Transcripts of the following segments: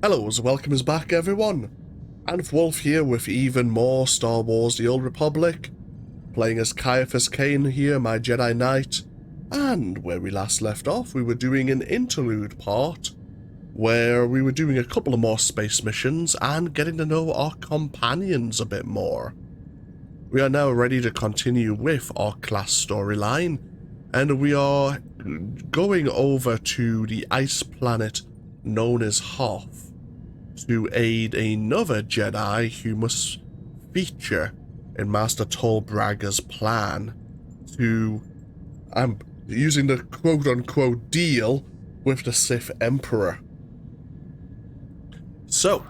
Hello, welcome back everyone, and Wolf here with even more Star Wars The Old Republic, playing as Ciaphas Cain here, my Jedi Knight, and where we last left off we were doing an interlude part, where we were doing a couple of more space missions and getting to know our companions a bit more. We are now ready to continue with our class storyline, and we are going over to the ice planet known as Hoth, to aid another Jedi who must feature in Master Tol Braga's plan to, I'm using the quote-unquote deal with the Sith Emperor. So,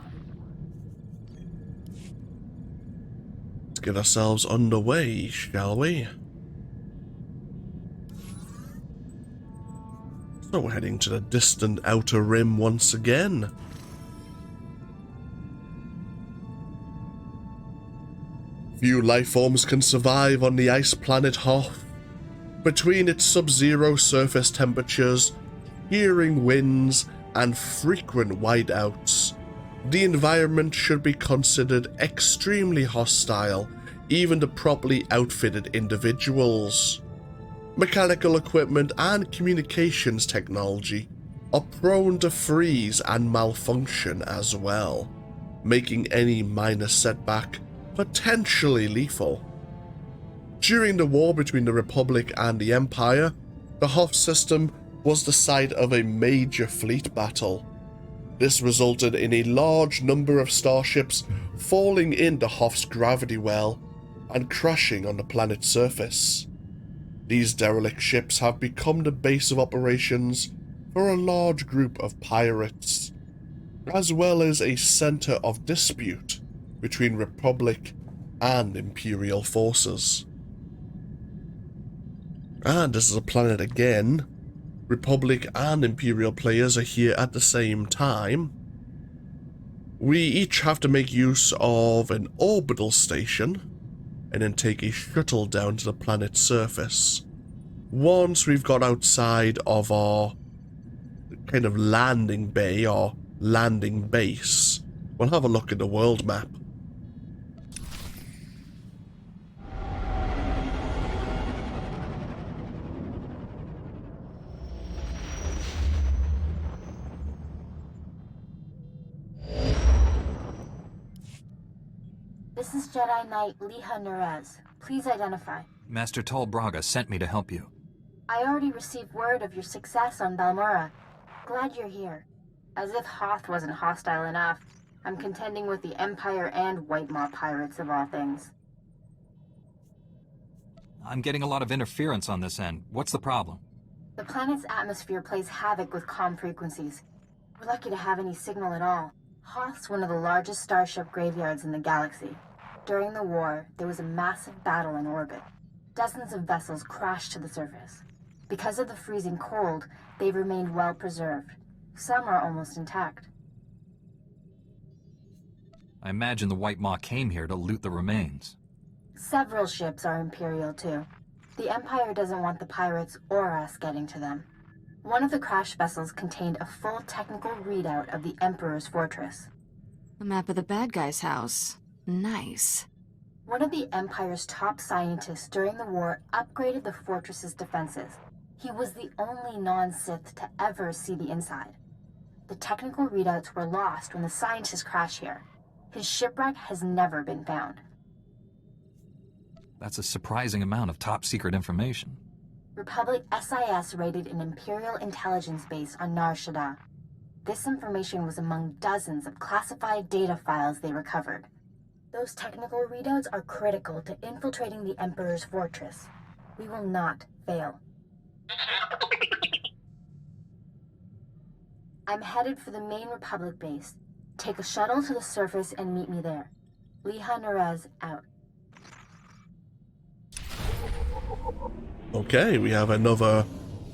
let's get ourselves underway, shall we? So we're heading to the distant Outer Rim once again. Few life forms can survive on the ice planet Hoth. Between its sub-zero surface temperatures, shearing winds, and frequent whiteouts, the environment should be considered extremely hostile, even to properly outfitted individuals. Mechanical equipment and communications technology are prone to freeze and malfunction as well, making any minor setback potentially lethal. During the war between the Republic and the Empire, the Hoth system was the site of a major fleet battle. This resulted in a large number of starships falling into Hoth's gravity well and crashing on the planet's surface. These derelict ships have become the base of operations for a large group of pirates, as well as a center of dispute between Republic and Imperial forces. And this is a planet again. Republic and Imperial players are here at the same time. We each have to make use of an orbital station and then take a shuttle down to the planet's surface. Once we've got outside of our kind of landing bay or landing base, we'll have a look at the world map. This is Jedi Knight Leha Nerez. Please identify. Master Tol Braga sent me to help you. I already received word of your success on Balmora. Glad you're here. As if Hoth wasn't hostile enough, I'm contending with the Empire and White Maw pirates of all things. I'm getting a lot of interference on this end. What's the problem? The planet's atmosphere plays havoc with comm frequencies. We're lucky to have any signal at all. Hoth's one of the largest starship graveyards in the galaxy. During the war, there was a massive battle in orbit. Dozens of vessels crashed to the surface. Because of the freezing cold, they've remained well preserved. Some are almost intact. I imagine the White Maw came here to loot the remains. Several ships are Imperial too. The Empire doesn't want the pirates or us getting to them. One of the crash vessels contained a full technical readout of the Emperor's fortress. A map of the bad guy's house. Nice. One of the Empire's top scientists during the war upgraded the fortress's defenses. He was the only non-Sith to ever see the inside. The technical readouts were lost when the scientists crashed here. His shipwreck has never been found. That's a surprising amount of top-secret information. Republic SIS raided an Imperial intelligence base on Nar Shaddaa. This information was among dozens of classified data files they recovered. Those technical readouts are critical to infiltrating the Emperor's fortress. We will not fail. I'm headed for the main Republic base. Take a shuttle to the surface and meet me there. Leha Nerez out. Okay, we have another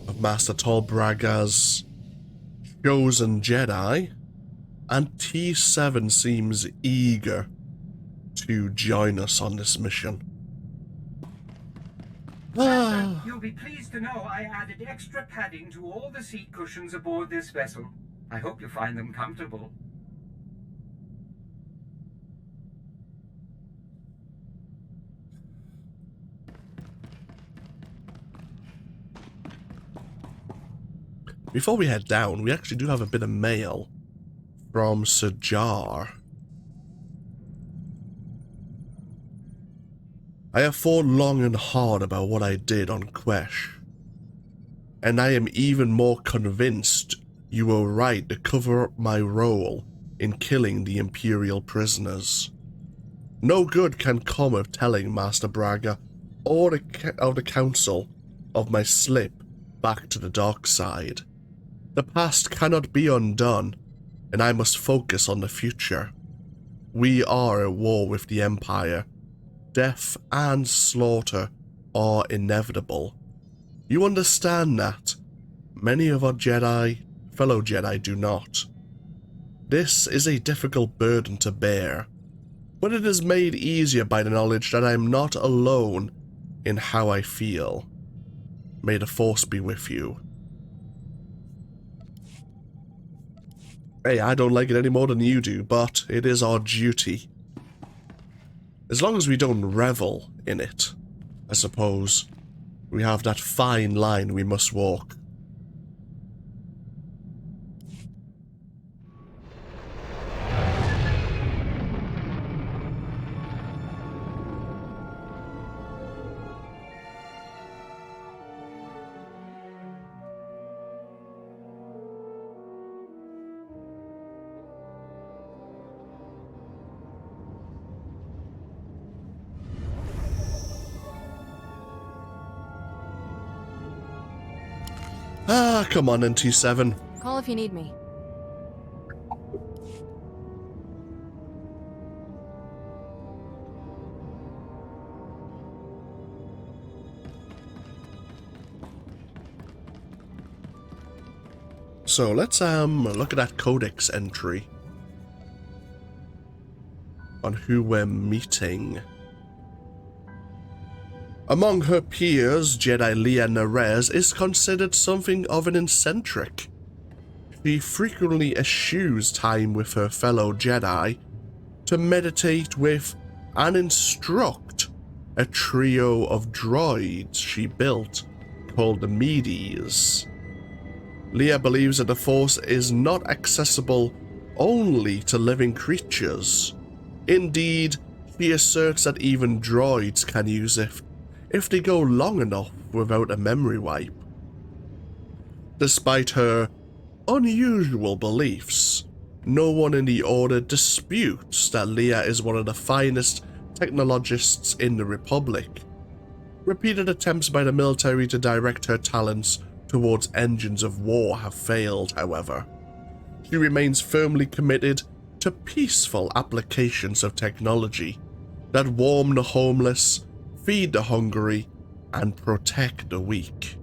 of Master Tol Braga's chosen Jedi, and T7 seems eager to join us on this mission. You'll be pleased to know I added extra padding to all the seat cushions aboard this vessel. I hope you find them comfortable. before we head down, we actually do have a bit of mail from Sir Jar. I have thought long and hard about what I did on Quesh, and I am even more convinced you were right to cover up my role in killing the Imperial prisoners. No good can come of telling Master Braga or the Council of my slip back to the dark side. The past cannot be undone, and I must focus on the future. We are at war with the Empire. Death and slaughter are inevitable. You understand that. Many of our fellow Jedi do not. This is a difficult burden to bear, but it is made easier by the knowledge that I am not alone in how I feel. May the Force be with you. Hey, I don't like it any more than you do, but it is our duty. As long as we don't revel in it, I suppose. We have that fine line we must walk. Ah, come on, NT7. Call if you need me. So let's look at that Codex entry on who we're meeting. Among her peers, Jedi Leia Nerez is considered something of an eccentric. She frequently eschews time with her fellow Jedi to meditate with and instruct a trio of droids she built called the Medes. Leia believes that the Force is not accessible only to living creatures. Indeed, she asserts that even droids can use it if they go long enough without a memory wipe. Despite her unusual beliefs, no one in the Order disputes that Leia is one of the finest technologists in the Republic. Repeated attempts by the military to direct her talents towards engines of war have failed, however. She remains firmly committed to peaceful applications of technology that warm the homeless, feed the hungry, and protect the weak.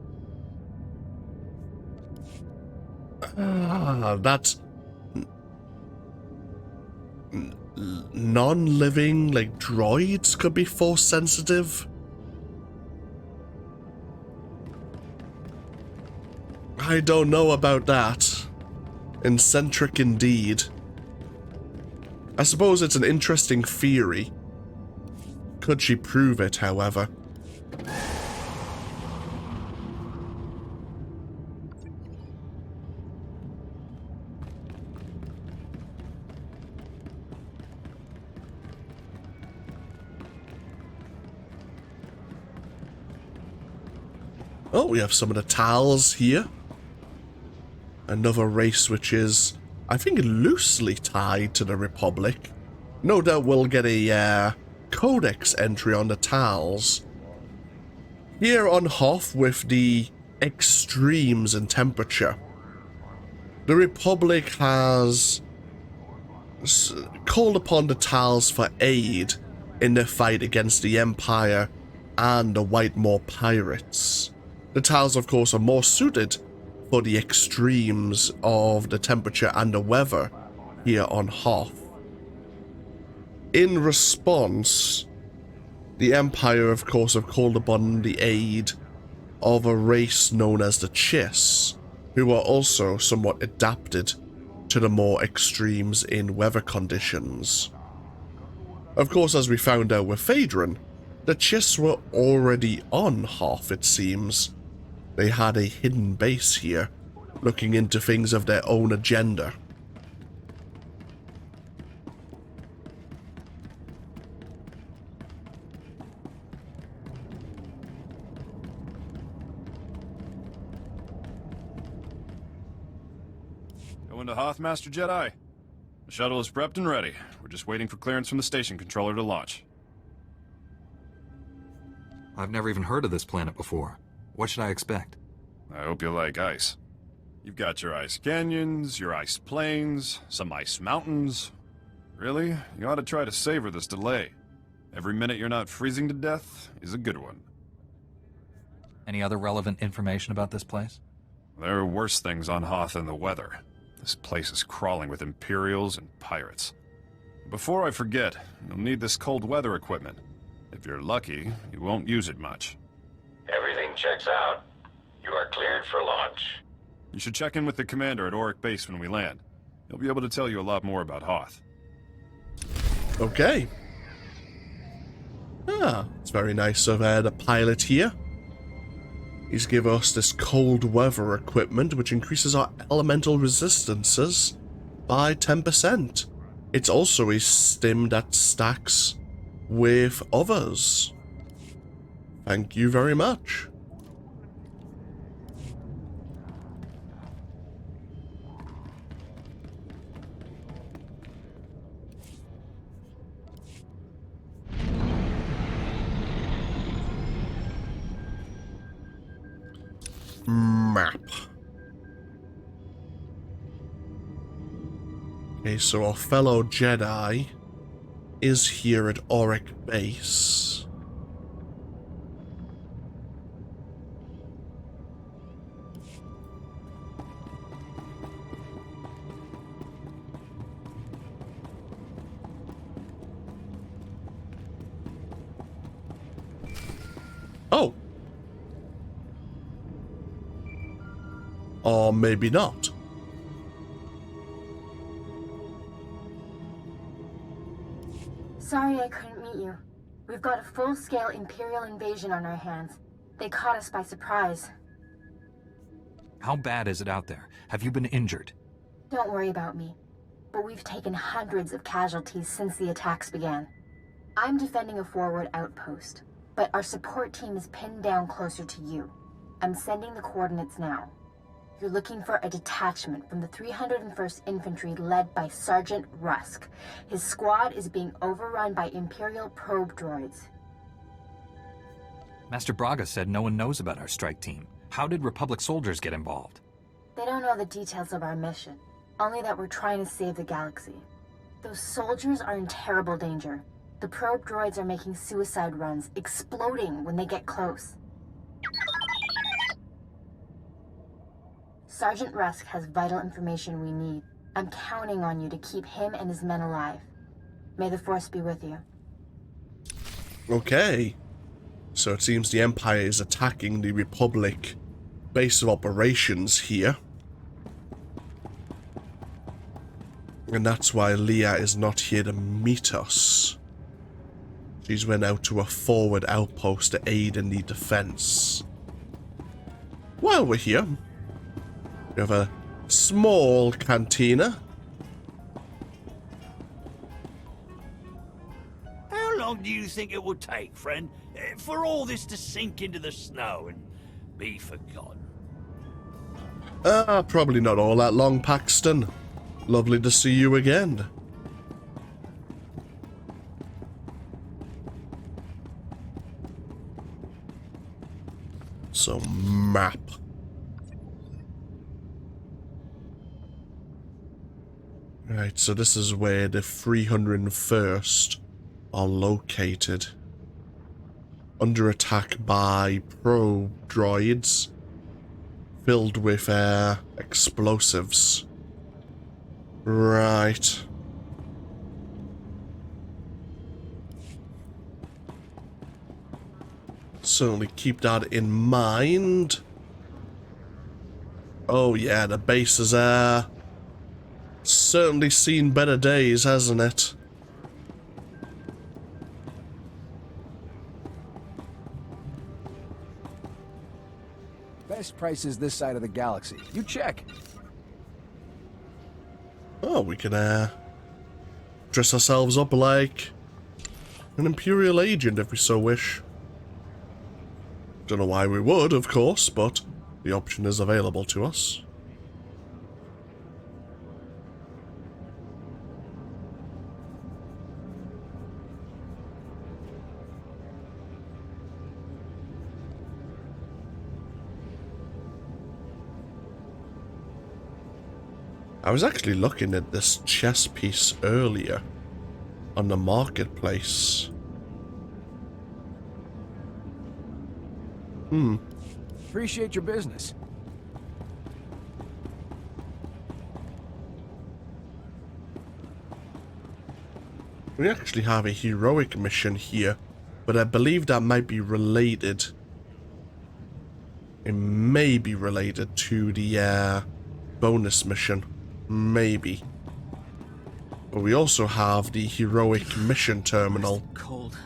That's non-living, like droids could be Force sensitive? I don't know about that. Eccentric indeed. I suppose it's an interesting theory. Could she prove it, however? Oh, we have some of the Tals here. Another race which is, I think, loosely tied to the Republic. No doubt we'll get a Codex entry on the Tals. Here on Hoth, with the extremes in temperature, the Republic has called upon the Tals for aid in their fight against the Empire and the Whitemore pirates. The Tals, of course, are more suited for the extremes of the temperature and the weather here on Hoth. In response, the Empire, of course, have called upon the aid of a race known as the Chiss, who are also somewhat adapted to the more extremes in weather conditions. Of course, as we found out with Phaedron, the Chiss were already on Hoth, it seems. They had a hidden base here looking into things of their own agenda. Going to Hoth, Master Jedi? The shuttle is prepped and ready. We're just waiting for clearance from the station controller to launch. I've never even heard of this planet before. What should I expect? I hope you like ice. You've got your ice canyons, your ice plains, some ice mountains. Really, you ought to try to savor this delay. Every minute you're not freezing to death is a good one. Any other relevant information about this place? There are worse things on Hoth than the weather. This place is crawling with Imperials and pirates. Before I forget, you'll need this cold weather equipment. If you're lucky, you won't use it much. Everything checks out. You are cleared for launch. You should check in with the commander at Aurek Base when we land. He'll be able to tell you a lot more about Hoth. Okay. It's very nice of the pilot here. He's given us this cold weather equipment, which increases our elemental resistances by 10%. It's also a stim that stacks with others. Thank you very much. Map. Okay, so our fellow Jedi is here at Aurek Base. Oh. Or maybe not. Sorry I couldn't meet you. We've got a full-scale Imperial invasion on our hands. They caught us by surprise. How bad is it out there? Have you been injured? Don't worry about me. But we've taken hundreds of casualties since the attacks began. I'm defending a forward outpost, but our support team is pinned down closer to you. I'm sending the coordinates now. You're looking for a detachment from the 301st Infantry led by Sergeant Rusk. His squad is being overrun by Imperial probe droids. Master Braga said no one knows about our strike team. How did Republic soldiers get involved? They don't know the details of our mission, only that we're trying to save the galaxy. Those soldiers are in terrible danger. The probe droids are making suicide runs, exploding when they get close. Sergeant Rusk has vital information we need. I'm counting on you to keep him and his men alive. May the Force be with you. Okay. So it seems the Empire is attacking the Republic base of operations here. And that's why Leah is not here to meet us. She's went out to a forward outpost to aid in the defense. While we're here, we have a small cantina. How long do you think it will take, friend, for all this to sink into the snow and be forgotten? Probably not all that long, Paxton. Lovely to see you again. So, map. Right, so this is where the 301st are located. Under attack by probe droids filled with explosives. Right. Certainly keep that in mind. Oh yeah, the base is certainly seen better days, hasn't it? Best prices this side of the galaxy. You check. Oh, we can dress ourselves up like an Imperial agent if we so wish. Don't know why we would, of course, but the option is available to us. I was actually looking at this chess piece earlier on the marketplace. Appreciate your business. We actually have a heroic mission here, but I believe that might be related. It may be related to the bonus mission. Maybe. But we also have the heroic mission terminal. Cold.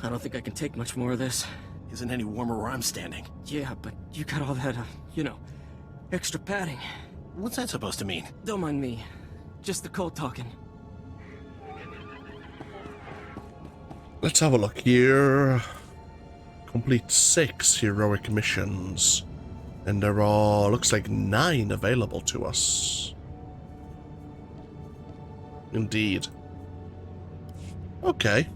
I don't think I can take much more of this. Isn't any warmer where I'm standing. Yeah, but you got all that, you know, extra padding. What's that supposed to mean? Don't mind me. Just the cold talking. Let's have a look here. Complete 6 heroic missions. And there are, looks like 9 available to us. Indeed. Okay.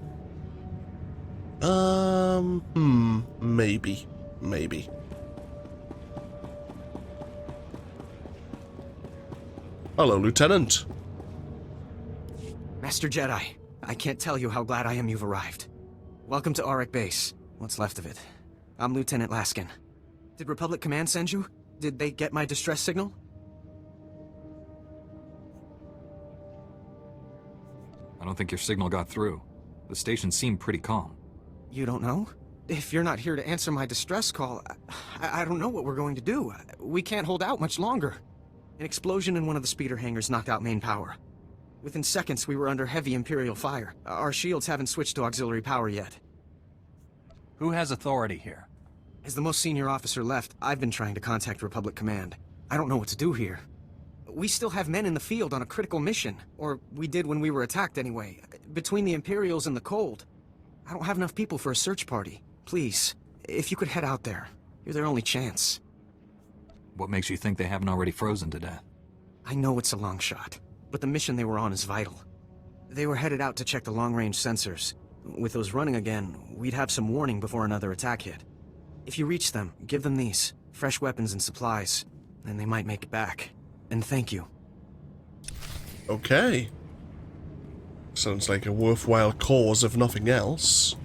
Maybe. Hello, Lieutenant. Master Jedi, I can't tell you how glad I am you've arrived. Welcome to Aurek Base. What's left of it. I'm Lieutenant Laskin. Did Republic Command send you? Did they get my distress signal? I don't think your signal got through. The station seemed pretty calm. You don't know? If you're not here to answer my distress call, I don't know what we're going to do. We can't hold out much longer. An explosion in one of the speeder hangars knocked out main power. Within seconds, we were under heavy Imperial fire. Our shields haven't switched to auxiliary power yet. Who has authority here? As the most senior officer left, I've been trying to contact Republic Command. I don't know what to do here. We still have men in the field on a critical mission. Or we did when we were attacked anyway. Between the Imperials and the cold. I don't have enough people for a search party. Please, if you could head out there. You're their only chance. What makes you think they haven't already frozen to death? I know it's a long shot, but the mission they were on is vital. They were headed out to check the long-range sensors. With those running again, we'd have some warning before another attack hit. If you reach them, give them these. Fresh weapons and supplies. And they might make it back. And thank you. Okay. Sounds like a worthwhile cause, if nothing else.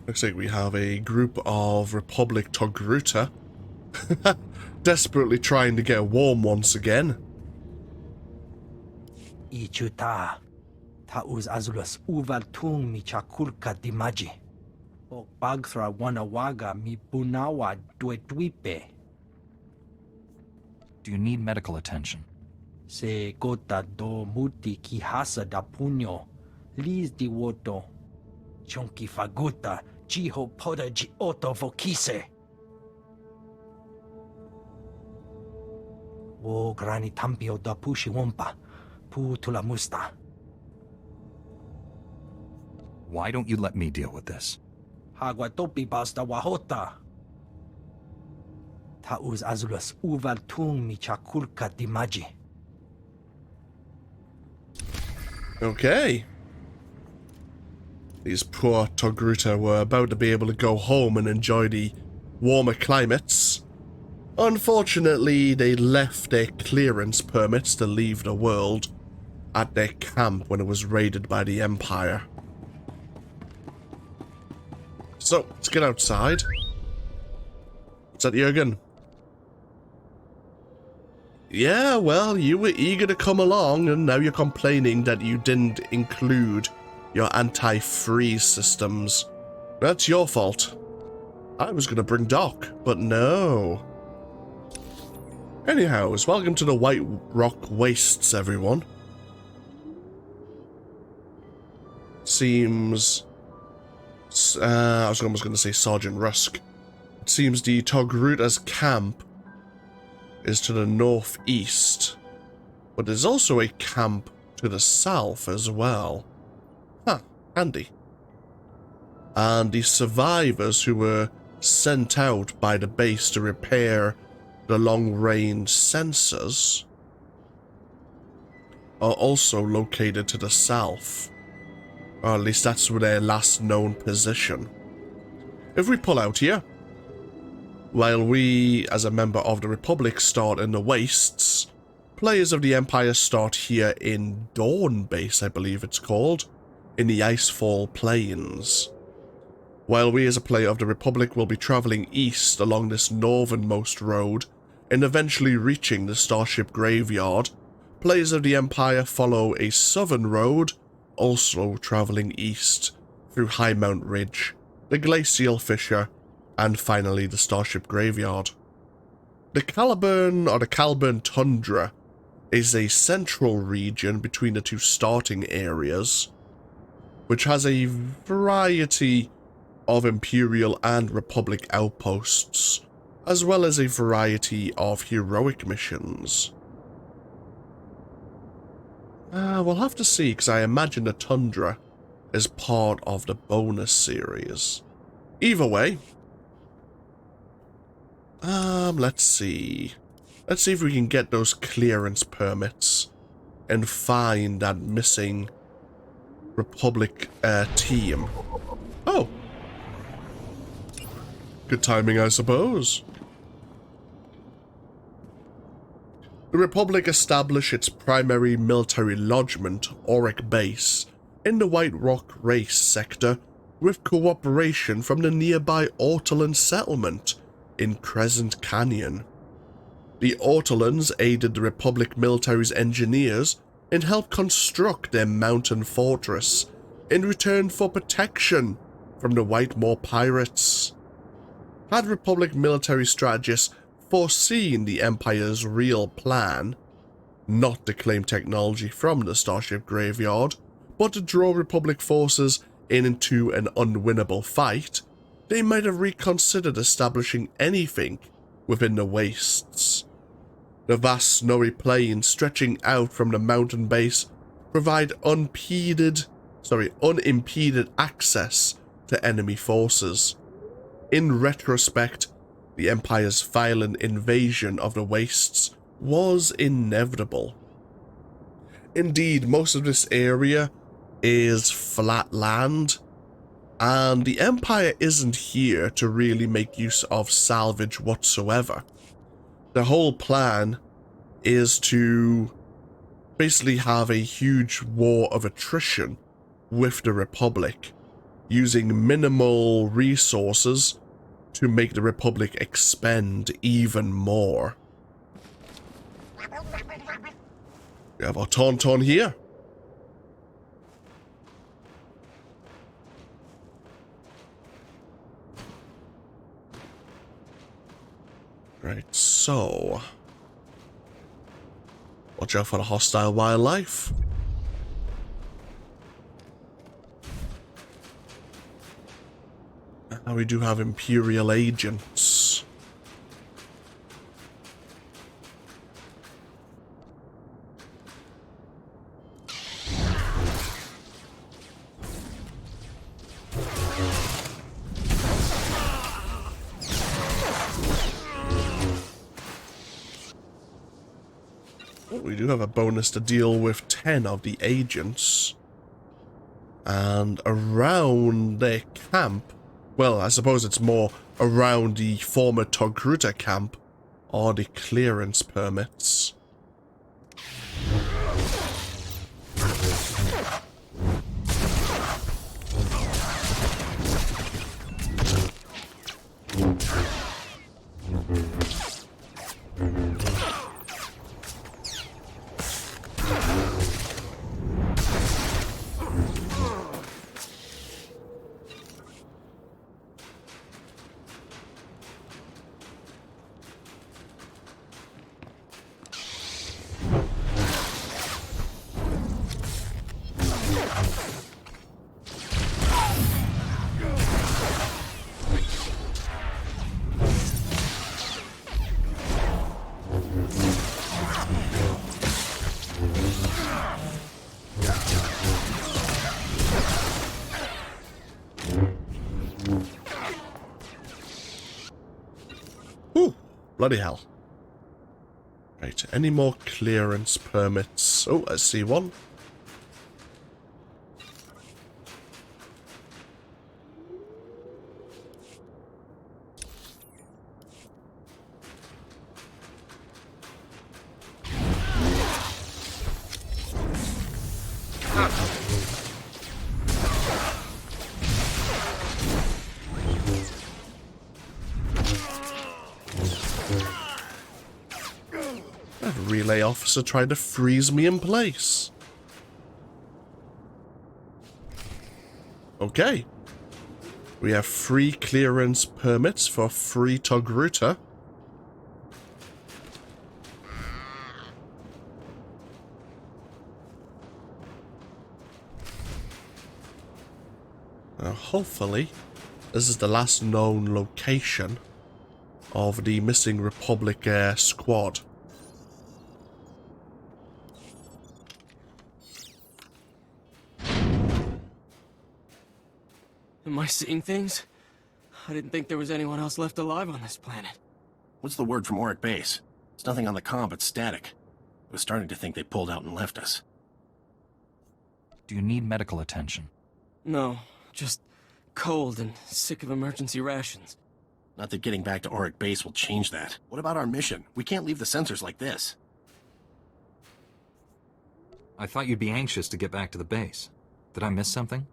Looks like we have a group of Republic Togruta desperately trying to get warm once again. Ichuta, taus azulus uval tung mi chakulka dimaji. O bagthra wanawaga mi bunawa duetwipe. Do you need medical attention? Se gota do muti ki hasa da puño, lis di woto, chonki faguta, jiho poda ji oto vokise. O grani tampio da pushi wompa, pu tula musta. Why don't you let me deal with this? Haguatopi basta wahota. Taus azulus uval tung mi chakulka dimaji. Okay. These poor Togruta were about to be able to go home and enjoy the warmer climates. Unfortunately, they left their clearance permits to leave the world at their camp when it was raided by the Empire. So, let's get outside. Is that Jurgen? Yeah, well, you were eager to come along, and now you're complaining that you didn't include your anti-freeze systems. That's your fault. I was gonna bring Doc, but no. Anyhows, welcome to the White Rock Wastes, everyone. Seems I was almost going to say Sergeant Rusk. It seems the Togrutta's camp is to the northeast, but there's also a camp to the south as well. Huh, handy. And the survivors who were sent out by the base to repair the long-range sensors are also located to the south. Or at least that's their last known position. If we pull out here, while we, as a member of the Republic, start in the Wastes, players of the Empire start here in Dawn Base, I believe it's called, in the Icefall Plains. While we as a player of the Republic will be traveling east along this northernmost road and eventually reaching the Starship Graveyard, players of the Empire follow a southern road, also traveling east through High Mount Ridge, the Glacial Fissure, and finally the Starship Graveyard. The Calburn Tundra is a central region between the two starting areas, which has a variety of Imperial and Republic outposts, as well as a variety of heroic missions. We'll have to see, because I imagine the Tundra is part of the bonus series. Either way, let's see. Let's see if we can get those clearance permits and find that missing Republic team. Oh! Good timing, I suppose. The Republic established its primary military lodgment, Aurek Base, in the White Rock Race sector with cooperation from the nearby Ortolan settlement in Crescent Canyon. The Ortolans aided the Republic military's engineers and helped construct their mountain fortress in return for protection from the Whitemore pirates. Had Republic military strategists foreseen the Empire's real plan, not to claim technology from the Starship Graveyard, but to draw Republic forces into an unwinnable fight, they might have reconsidered establishing anything within the Wastes. The vast snowy plains stretching out from the mountain base provide unimpeded access to enemy forces. In retrospect, the Empire's violent invasion of the Wastes was inevitable. Indeed, most of this area is flat land, and the Empire isn't here to really make use of salvage whatsoever. The whole plan is to basically have a huge war of attrition with the Republic, using minimal resources to make the Republic expend even more. We have our Tauntaun here. Right, so watch out for the hostile wildlife. Now we do have Imperial agents. We do have a bonus to deal with 10 of the agents. And around their camp, well, I suppose it's more around the former Togrutta camp, are the clearance permits. Ooh, bloody hell. Right, any more clearance permits? Oh, I see one. Relay officer trying to freeze me in place. Okay. We have free clearance permits for free Togruta. Now, hopefully, this is the last known location of the missing Republic squad. Am I seeing things? I didn't think there was anyone else left alive on this planet. What's the word from Aurek Base? There's nothing on the comm but static. I was starting to think they pulled out and left us. Do you need medical attention? No, just cold and sick of emergency rations. Not that getting back to Aurek Base will change that. What about our mission? We can't leave the sensors like this. I thought you'd be anxious to get back to the base. Did I miss something?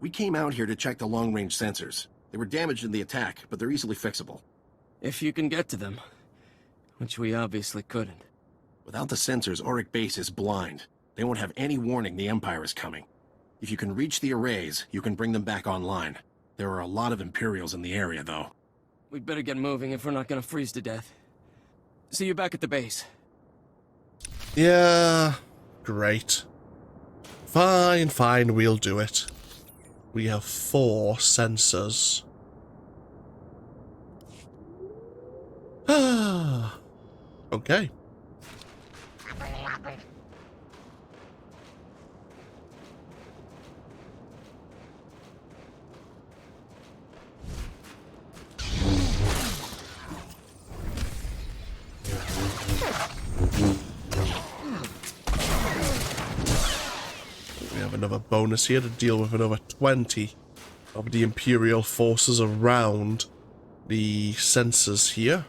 We came out here to check the long-range sensors. They were damaged in the attack, but they're easily fixable. If you can get to them, which we obviously couldn't. Without the sensors, Aurek Base is blind. They won't have any warning the Empire is coming. If you can reach the arrays, you can bring them back online. There are a lot of Imperials in the area, though. We'd better get moving if we're not gonna freeze to death. See you back at the base. Yeah, great. Fine, we'll do it. We have 4 sensors. Okay. We have another bonus here to deal with another 20 of the Imperial forces around the sensors here.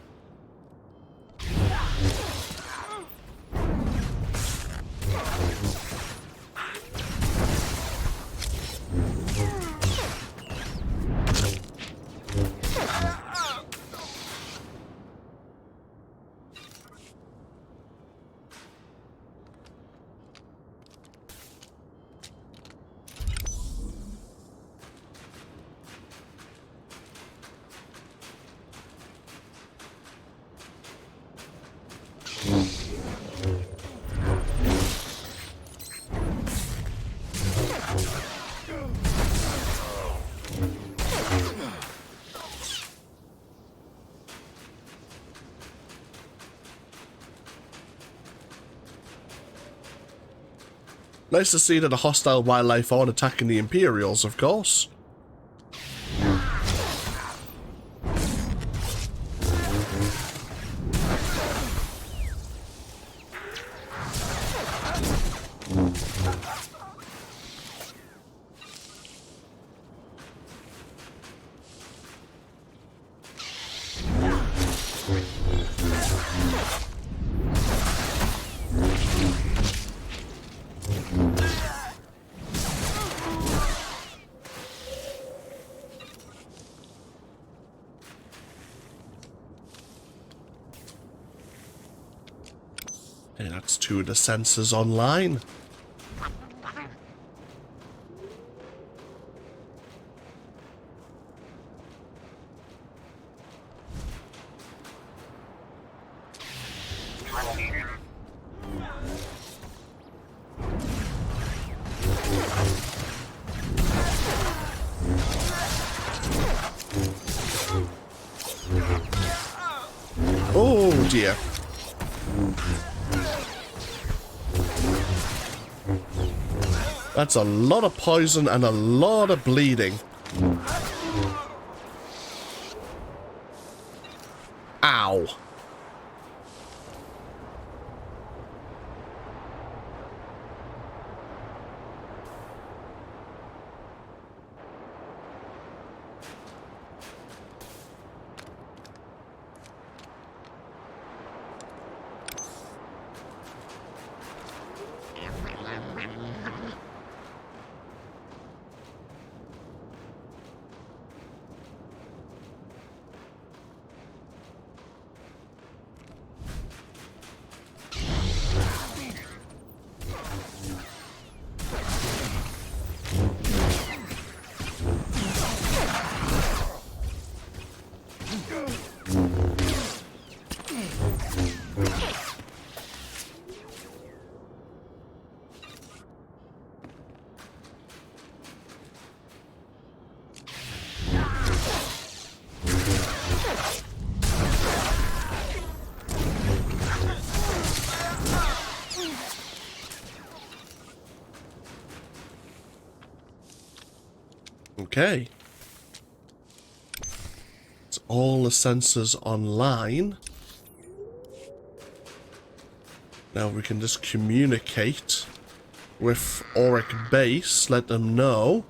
Nice to see that a hostile wildlife aren't attacking the Imperials, of course. And that's 2 of the sensors online. Oh dear. That's a lot of poison and a lot of bleeding. Ow. Okay. It's all the sensors online. Now we can just communicate with Aurek Base, let them know.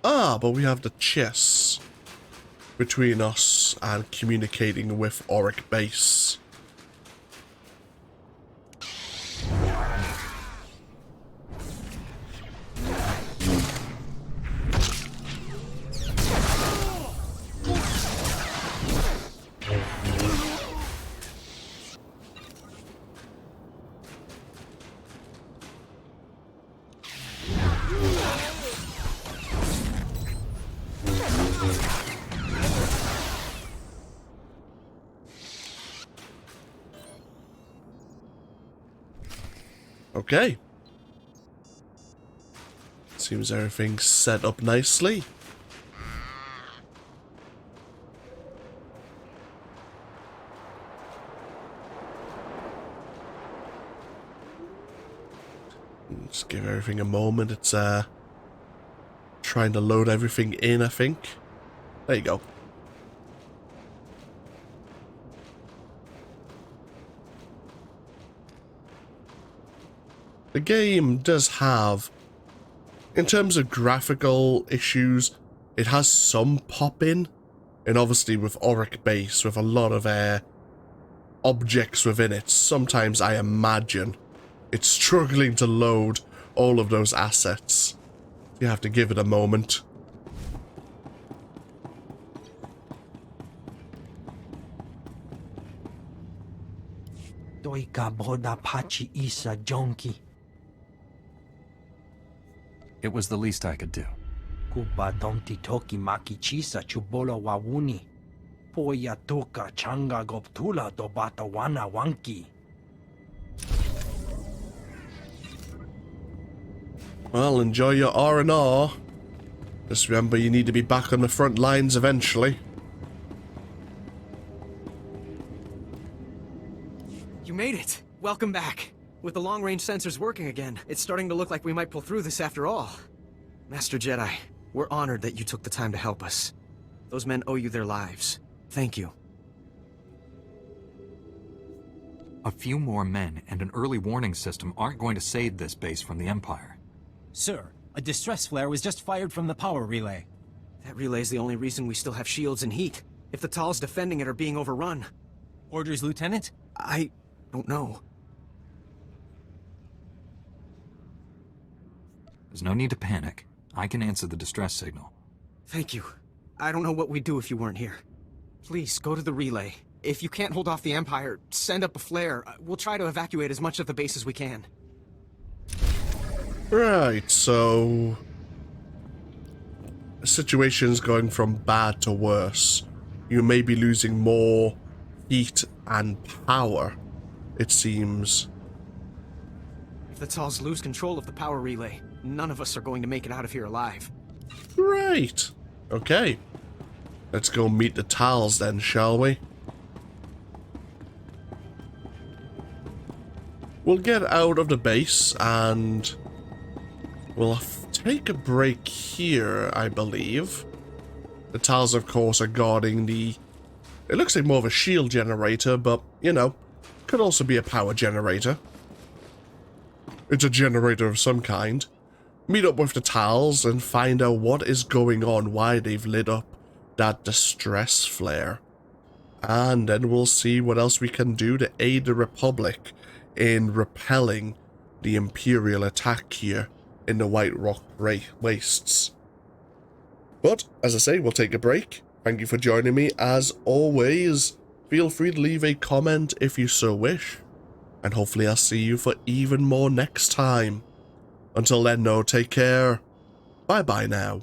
Ah, but we have the chests between us and communicating with Aurek Base. Okay. Seems everything's set up nicely. Just give everything a moment. It's trying to load everything in, I think. There you go. The game does have, in terms of graphical issues, it has some pop-in, and obviously with Aurek Base, with a lot of objects within it, sometimes I imagine it's struggling to load all of those assets. You have to give it a moment. Doika boda pachi isa jonki. It was the least I could do. Kuba donti toki maki chisa chubolo wawuni. Poya tuka changa goptula dobata wana wanki. Well, enjoy your R&R. Just remember you need to be back on the front lines eventually. You made it! Welcome back. With the long-range sensors working again, it's starting to look like we might pull through this after all. Master Jedi, we're honored that you took the time to help us. Those men owe you their lives. Thank you. A few more men and an early warning system aren't going to save this base from the Empire. Sir, a distress flare was just fired from the power relay. That relay's the only reason we still have shields and heat. If the Tals defending it are being overrun. Orders, Lieutenant? I don't know. There's no need to panic. I can answer the distress signal. Thank you. I don't know what we'd do if you weren't here. Please, go to the relay. If you can't hold off the Empire, send up a flare. We'll try to evacuate as much of the base as we can. Right, so the situation's going from bad to worse. You may be losing more heat and power, it seems. If the Tals lose control of the power relay, none of us are going to make it out of here alive. Right. Okay. Let's go meet the Tals then, shall we? we'll get out of the base and we'll take a break here, I believe. The tiles, of course, are guarding the... It looks like more of a shield generator, but, you know, could also be a power generator. It's a generator of some kind. Meet up with the tiles and find out what is going on, why they've lit up that distress flare. And then we'll see what else we can do to aid the Republic in repelling the Imperial attack here in the White Rock Wastes. But, as I say, we'll take a break. Thank you for joining me. As always, feel free to leave a comment if you so wish. And hopefully I'll see you for even more next time. Until then, though, take care. Bye-bye now.